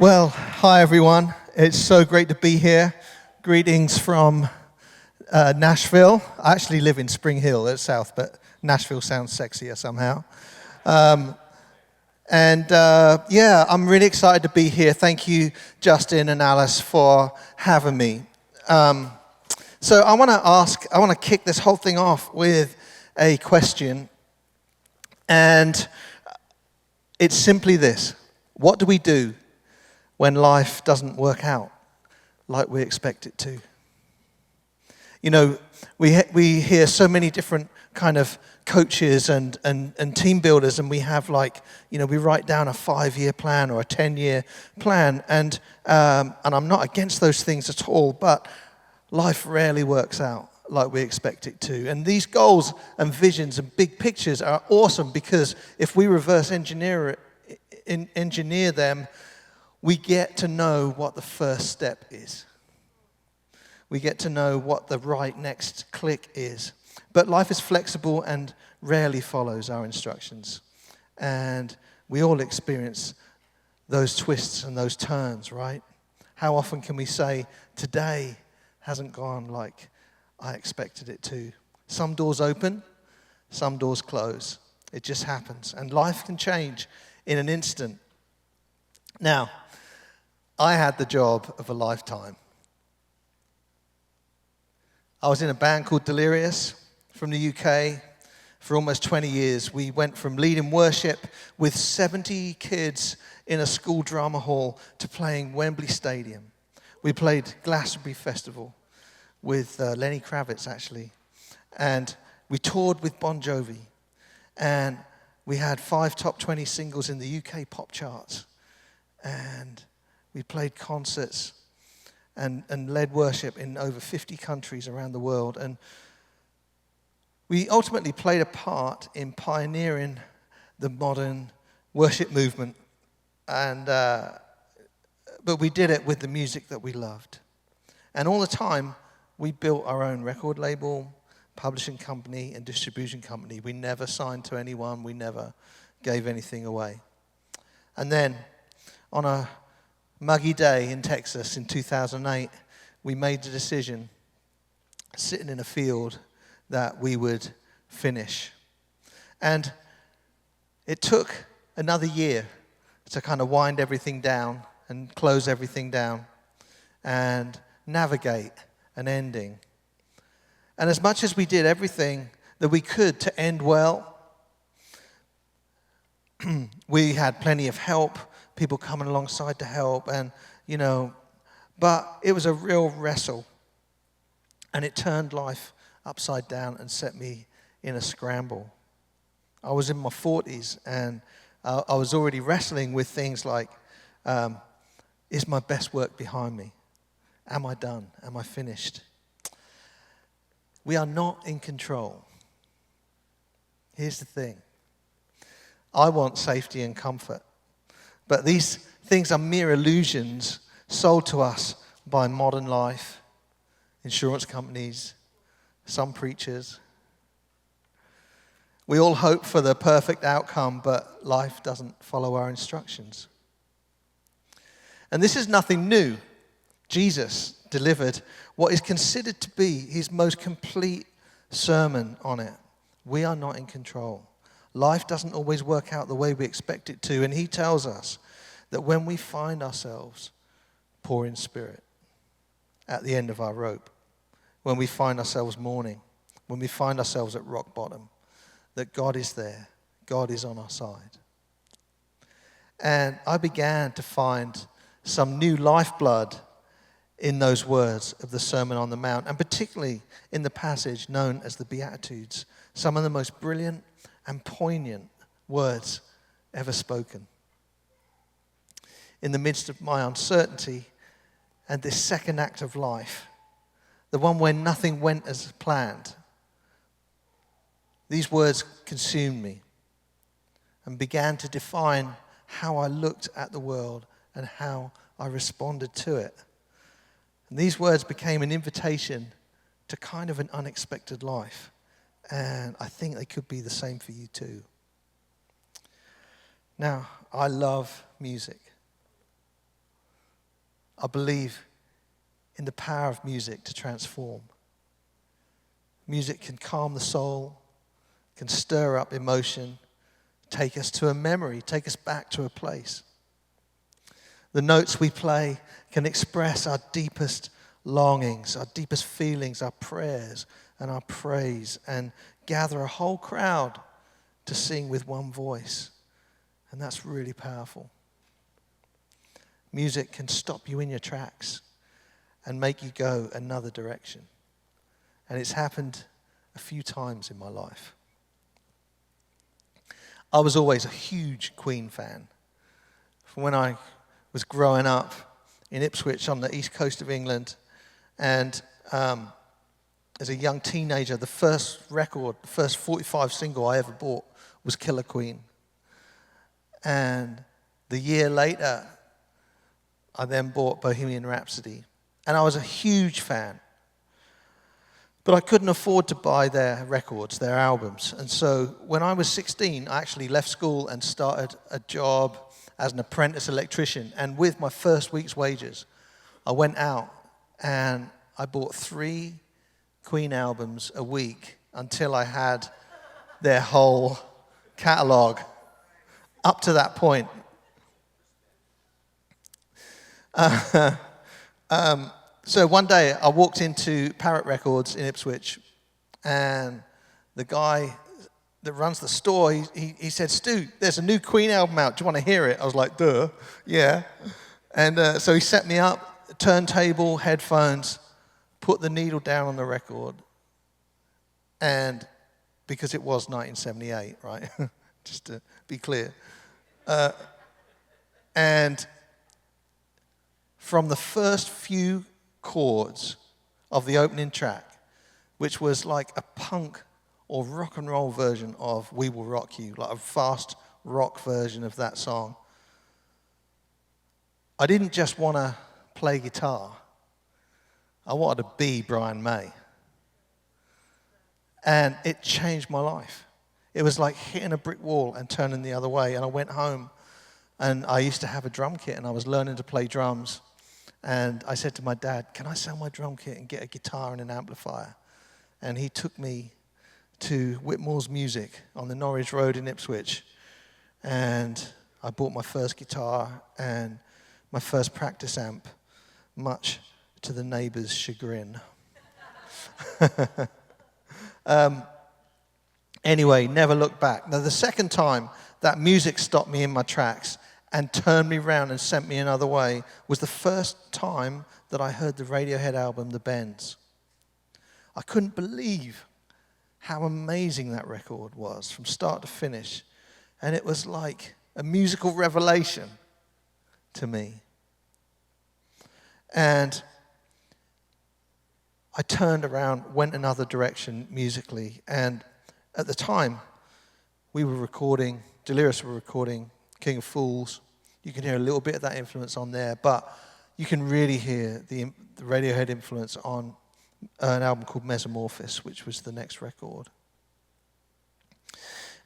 Well, hi everyone. It's so great to be here. Greetings from Nashville. I actually live in Spring Hill, that's south, but Nashville sounds sexier somehow. I'm really excited to be here. Thank you, Justin and Alice, for having me. So I want to kick this whole thing off with a question, and it's simply this: what do we do when life doesn't work out like we expect it to? You know, we hear so many different kind of coaches and team builders, and we have we write down a 5-year plan or a 10-year plan, and I'm not against those things at all, but life rarely works out like we expect it to. And these goals and visions and big pictures are awesome because if we reverse engineer them, we get to know what the first step is. We get to know what the right next click is. But life is flexible and rarely follows our instructions. And we all experience those twists and those turns, right? How often can we say, today hasn't gone like I expected it to? Some doors open, some doors close. It just happens. And life can change in an instant. Now, I had the job of a lifetime. I was in a band called Delirious from the UK for almost 20 years. We went from leading worship with 70 kids in a school drama hall to playing Wembley Stadium. We played Glastonbury Festival with Lenny Kravitz, actually. And we toured with Bon Jovi. And we had 5 top 20 singles in the UK pop charts. And we played concerts and led worship in over 50 countries around the world. And we ultimately played a part in pioneering the modern worship movement. But we did it with the music that we loved. And all the time, we built our own record label, publishing company, and distribution company. We never signed to anyone. We never gave anything away. And then, on a muggy day in Texas in 2008, we made the decision, sitting in a field, that we would finish. And it took another year to kind of wind everything down and close everything down and navigate an ending. And as much as we did everything that we could to end well, we had plenty of help, people coming alongside to help, and, but it was a real wrestle. And it turned life upside down and set me in a scramble. I was in my 40s, and I was already wrestling with things like, is my best work behind me? Am I done? Am I finished? We are not in control. Here's the thing. I want safety and comfort. But these things are mere illusions sold to us by modern life, insurance companies, some preachers. We all hope for the perfect outcome, but life doesn't follow our instructions. And this is nothing new. Jesus delivered what is considered to be his most complete sermon on it. We are not in control. Life doesn't always work out the way we expect it to, and he tells us that when we find ourselves poor in spirit, at the end of our rope, when we find ourselves mourning, when we find ourselves at rock bottom, that God is there, God is on our side. And I began to find some new lifeblood in those words of the Sermon on the Mount, and particularly in the passage known as the Beatitudes, some of the most brilliant and poignant words ever spoken. In the midst of my uncertainty and this second act of life, the one where nothing went as planned, these words consumed me and began to define how I looked at the world and how I responded to it. And these words became an invitation to kind of an unexpected life. And I think they could be the same for you too. Now, I love music. I believe in the power of music to transform. Music can calm the soul, can stir up emotion, take us to a memory, take us back to a place. The notes we play can express our deepest longings, our deepest feelings, our prayers and our praise, and gather a whole crowd to sing with one voice. And that's really powerful. Music can stop you in your tracks and make you go another direction. And it's happened a few times in my life. I was always a huge Queen fan. From when I was growing up in Ipswich on the east coast of England, and as a young teenager, the first 45 single I ever bought was Killer Queen. And the year later, I then bought Bohemian Rhapsody. And I was a huge fan. But I couldn't afford to buy their records, their albums. And so when I was 16, I actually left school and started a job as an apprentice electrician. And with my first week's wages, I went out and I bought 3 Queen albums a week until I had their whole catalogue up to that point. So one day I walked into Parrot Records in Ipswich, and the guy that runs the store, he said, "Stu, there's a new Queen album out. Do you want to hear it?" I was like, "Duh, yeah." And so he set me up, turntable, headphones, put the needle down on the record, and because it was 1978, right? Just to be clear. And from the first few chords of the opening track, which was like a punk or rock and roll version of We Will Rock You, like a fast rock version of that song, I didn't just want to play guitar. I wanted to be Brian May. And it changed my life. It was like hitting a brick wall and turning the other way. And I went home, and I used to have a drum kit, and I was learning to play drums. And I said to my dad, "Can I sell my drum kit and get a guitar and an amplifier?" And he took me to Whitmore's Music on the Norwich Road in Ipswich. And I bought my first guitar and my first practice amp, much to the neighbor's chagrin. Anyway, never looked back. Now, the second time that music stopped me in my tracks and turned me round and sent me another way was the first time that I heard the Radiohead album, The Bends. I couldn't believe how amazing that record was from start to finish. And it was like a musical revelation to me. And I turned around, went another direction musically. And at the time, we were recording, Delirious were recording King of Fools. You can hear a little bit of that influence on there, but you can really hear the Radiohead influence on an album called Mesomorphosis, which was the next record.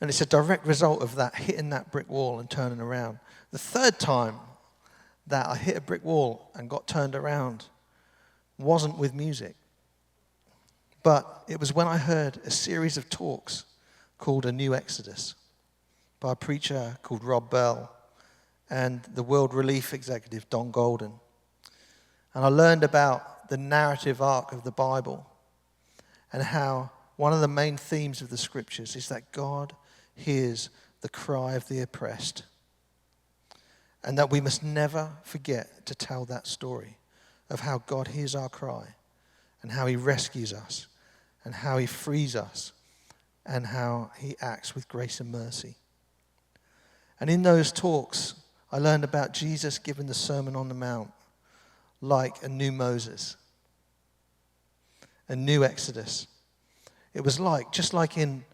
And it's a direct result of that, hitting that brick wall and turning around. The third time that I hit a brick wall and got turned around wasn't with music. But it was when I heard a series of talks called A New Exodus by a preacher called Rob Bell and the World Relief executive Don Golden. And I learned about the narrative arc of the Bible and how one of the main themes of the scriptures is that God hears the cry of the oppressed, and that we must never forget to tell that story of how God hears our cry and how he rescues us and how he frees us and how he acts with grace and mercy. And in those talks, I learned about Jesus giving the Sermon on the Mount like a new Moses, a new Exodus. It was like, just like in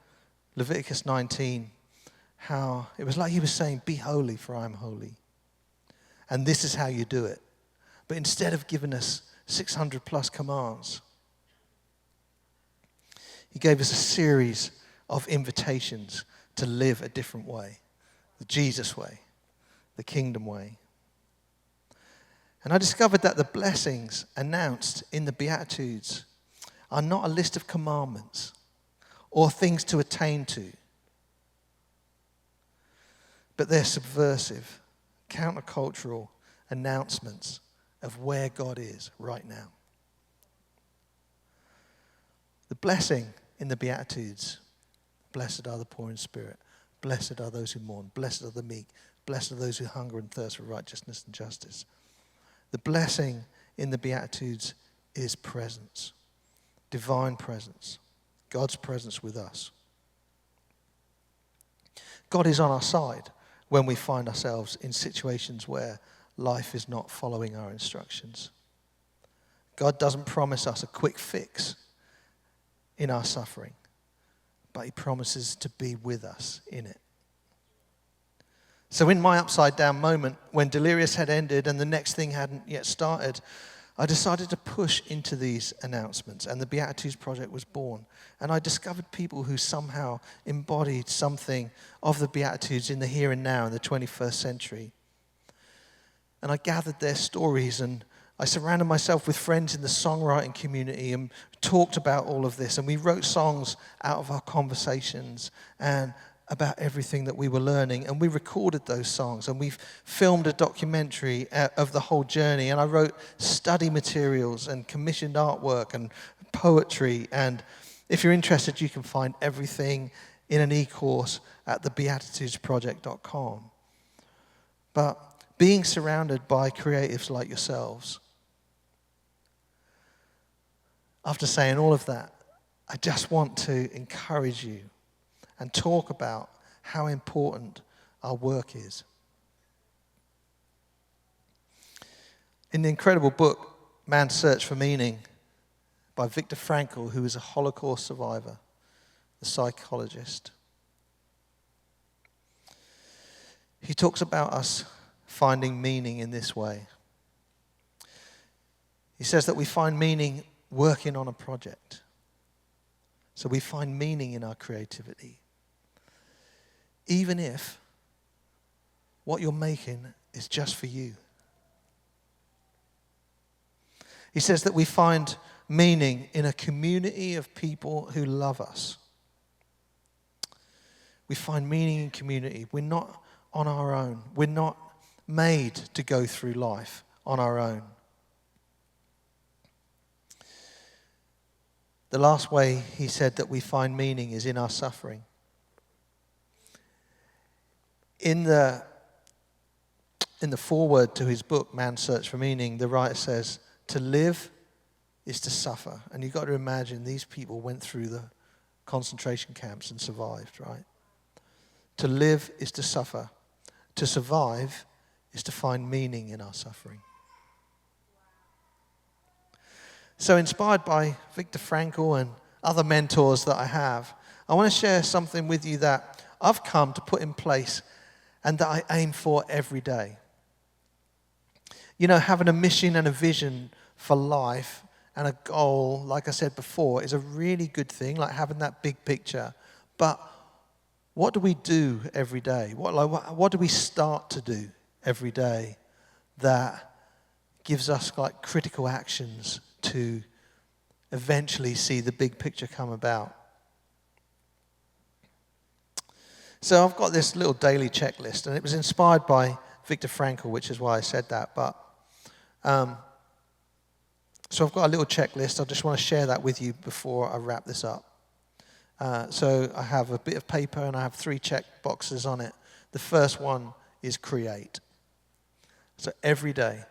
Leviticus 19, how it was like he was saying, "Be holy, for I am holy." And this is how you do it. But instead of giving us 600 plus commands, he gave us a series of invitations to live a different way, the Jesus way, the kingdom way. And I discovered that the blessings announced in the Beatitudes are not a list of commandments or things to attain to, but they're subversive, countercultural announcements of where God is right now. The blessing in the Beatitudes: blessed are the poor in spirit, blessed are those who mourn, blessed are the meek, blessed are those who hunger and thirst for righteousness and justice. The blessing in the Beatitudes is presence, divine presence, God's presence with us. God is on our side when we find ourselves in situations where life is not following our instructions. God doesn't promise us a quick fix in our suffering, but he promises to be with us in it. So in my upside down moment, when Delirious had ended and the next thing hadn't yet started, I decided to push into these announcements, and the Beatitudes Project was born. And I discovered people who somehow embodied something of the Beatitudes in the here and now in the 21st century. And I gathered their stories, and I surrounded myself with friends in the songwriting community and talked about all of this. And we wrote songs out of our conversations and about everything that we were learning. And we recorded those songs, and we've filmed a documentary of the whole journey. And I wrote study materials and commissioned artwork and poetry. And if you're interested, you can find everything in an e-course at thebeatitudesproject.com. But being surrounded by creatives like yourselves, after saying all of that, I just want to encourage you and talk about how important our work is. In the incredible book, Man's Search for Meaning, by Viktor Frankl, who is a Holocaust survivor, the psychologist, he talks about us finding meaning in this way. He says that we find meaning working on a project. So we find meaning in our creativity, even if what you're making is just for you. He says that we find meaning in a community of people who love us. We find meaning in community. We're not on our own. We're not made to go through life on our own. The last way he said that we find meaning is in our suffering. In the foreword to his book, Man's Search for Meaning, the writer says, to live is to suffer. And you've got to imagine these people went through the concentration camps and survived, right? To live is to suffer. To survive is to find meaning in our suffering. So inspired by Viktor Frankl and other mentors that I have, I want to share something with you that I've come to put in place and that I aim for every day. You know, having a mission and a vision for life and a goal, like I said before, is a really good thing, like having that big picture. But what do we do every day? What do we start to do every day that gives us like critical actions to eventually see the big picture come about? So I've got this little daily checklist, and it was inspired by Viktor Frankl, which is why I said that. But so I've got a little checklist. I just want to share that with you before I wrap this up. So I have a bit of paper, and I have 3 check boxes on it. The first one is create. So every day,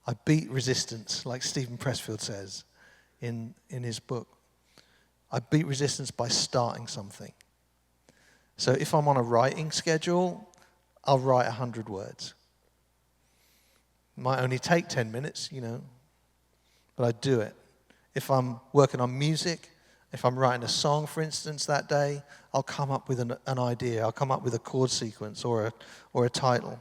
I beat resistance, like Stephen Pressfield says in his book. I beat resistance by starting something. So if I'm on a writing schedule, I'll write 100 words. It might only take 10 minutes, but I do it. If I'm working on music, if I'm writing a song, for instance, that day, I'll come up with an idea. I'll come up with a chord sequence or a title.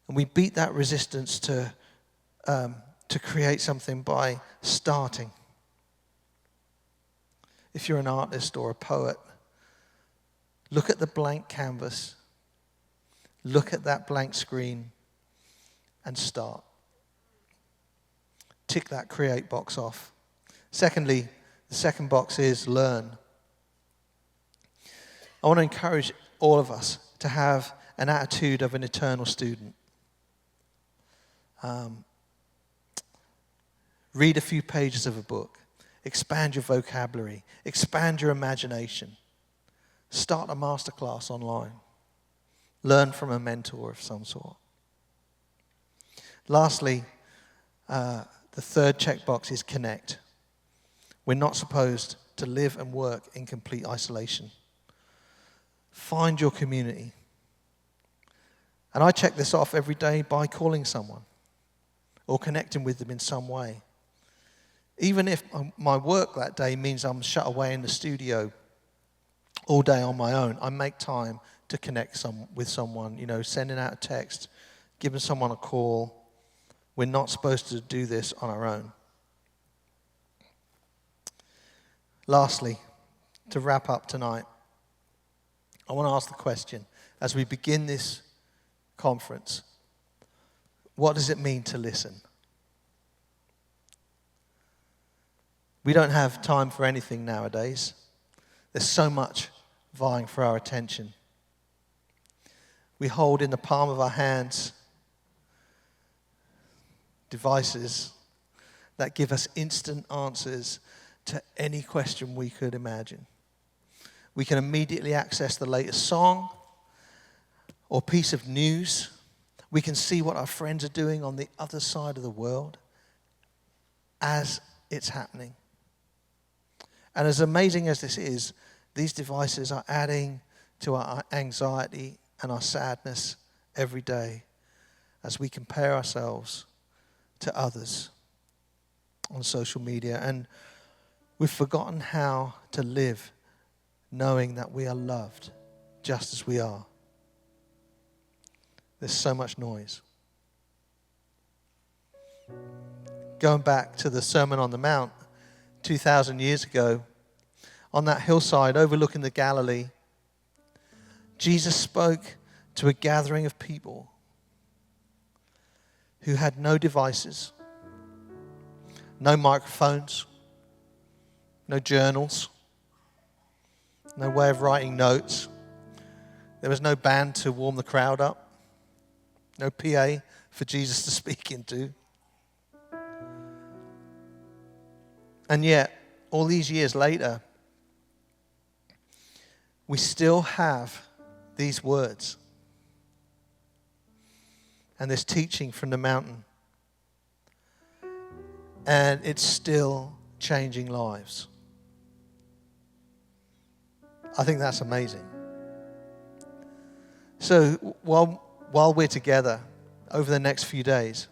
And we beat that resistance to create something by starting. If you're an artist or a poet, look at the blank canvas. Look at that blank screen. and start. Tick that create box off. Secondly, the second box is learn. I want to encourage all of us to have an attitude of an eternal student. Read a few pages of a book. Expand your vocabulary. Expand your imagination. Start a masterclass online. Learn from a mentor of some sort. Lastly, the third checkbox is connect. We're not supposed to live and work in complete isolation. Find your community. And I check this off every day by calling someone or connecting with them in some way. Even if my work that day means I'm shut away in the studio all day on my own, I make time to connect with someone, sending out a text, giving someone a call. We're not supposed to do this on our own. Lastly, to wrap up tonight, I want to ask the question, as we begin this conference, what does it mean to listen? We don't have time for anything nowadays. There's so much vying for our attention. We hold in the palm of our hands devices that give us instant answers to any question we could imagine. We can immediately access the latest song or piece of news. We can see what our friends are doing on the other side of the world as it's happening. And as amazing as this is, these devices are adding to our anxiety and our sadness every day as we compare ourselves to others on social media. And we've forgotten how to live knowing that we are loved just as we are. There's so much noise. Going back to the Sermon on the Mount 2,000 years ago, on that hillside overlooking the Galilee, Jesus spoke to a gathering of people who had no devices, no microphones, no journals, no way of writing notes. There was no band to warm the crowd up, no PA for Jesus to speak into. And yet, all these years later, we still have these words and this teaching from the mountain. And it's still changing lives. I think that's amazing. So while we're together over the next few days,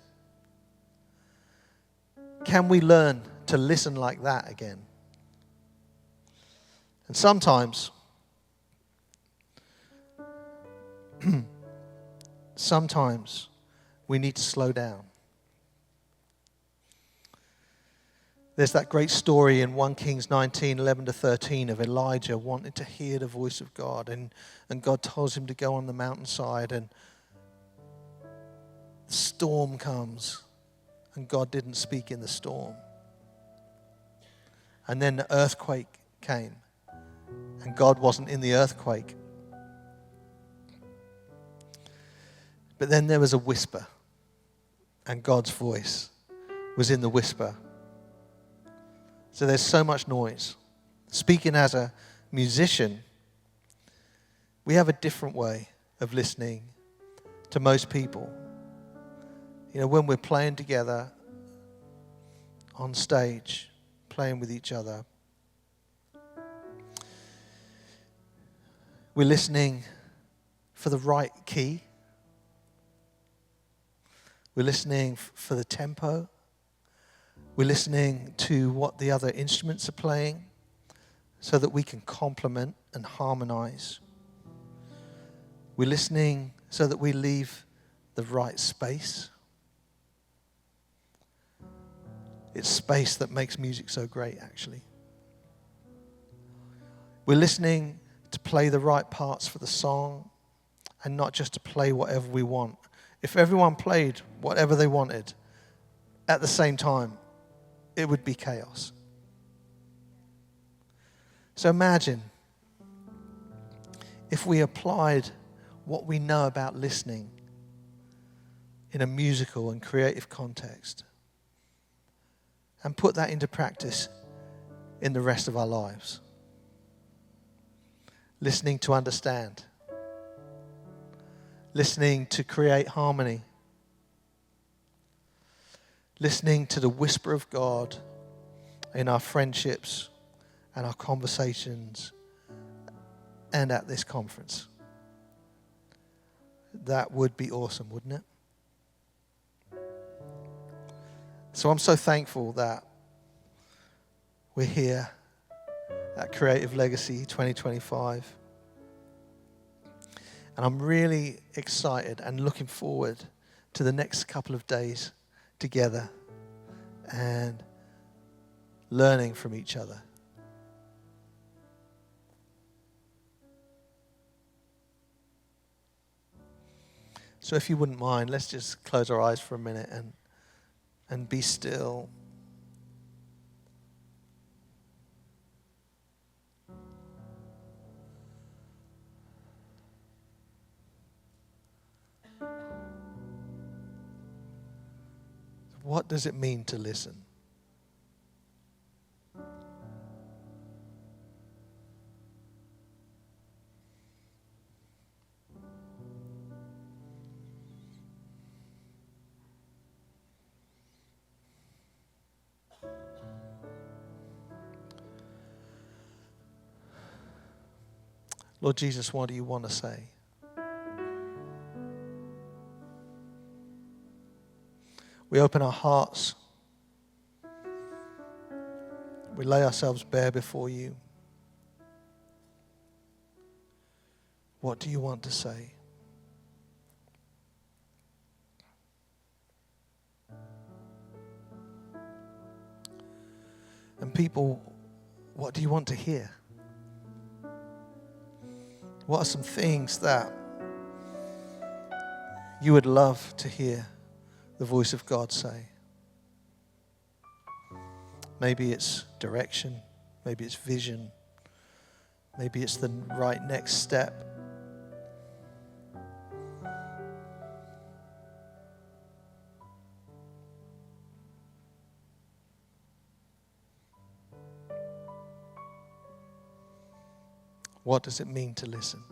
can we learn to listen like that again? And sometimes we need to slow down. There's that great story in 1 Kings 19, 11 to 13 of Elijah wanting to hear the voice of God. And God tells him to go on the mountainside, and the storm comes and God didn't speak in the storm. And then the earthquake came and God wasn't in the earthquake. But then there was a whisper, and God's voice was in the whisper. So there's so much noise. Speaking as a musician, we have a different way of listening to most people. When we're playing together on stage, playing with each other, we're listening for the right key. We're listening for the tempo. We're listening to what the other instruments are playing so that we can complement and harmonize. We're listening so that we leave the right space. It's space that makes music so great, actually. We're listening to play the right parts for the song and not just to play whatever we want If everyone played whatever they wanted at the same time, it would be chaos. So imagine if we applied what we know about listening in a musical and creative context and put that into practice in the rest of our lives. Listening to understand. Listening to create harmony. Listening to the whisper of God in our friendships and our conversations and at this conference. That would be awesome, wouldn't it? So I'm so thankful that we're here at Creative Legacy 2025. And I'm really excited and looking forward to the next couple of days together and learning from each other. So if you wouldn't mind, let's just close our eyes for a minute and be still. What does it mean to listen? Lord Jesus, what do you want to say? We open our hearts. We lay ourselves bare before you. What do you want to say? And people, what do you want to hear? What are some things that you would love to hear the voice of God say? Maybe it's direction, maybe it's vision, maybe it's the right next step. What does it mean to listen?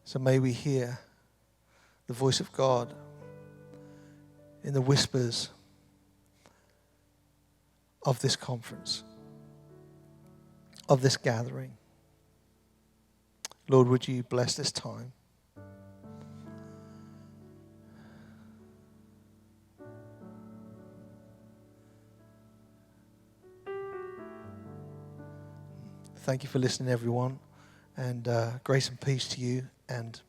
So may we hear the voice of God in the whispers of this conference, of this gathering. Lord, would you bless this time? Thank you for listening, everyone, and grace and peace to you, and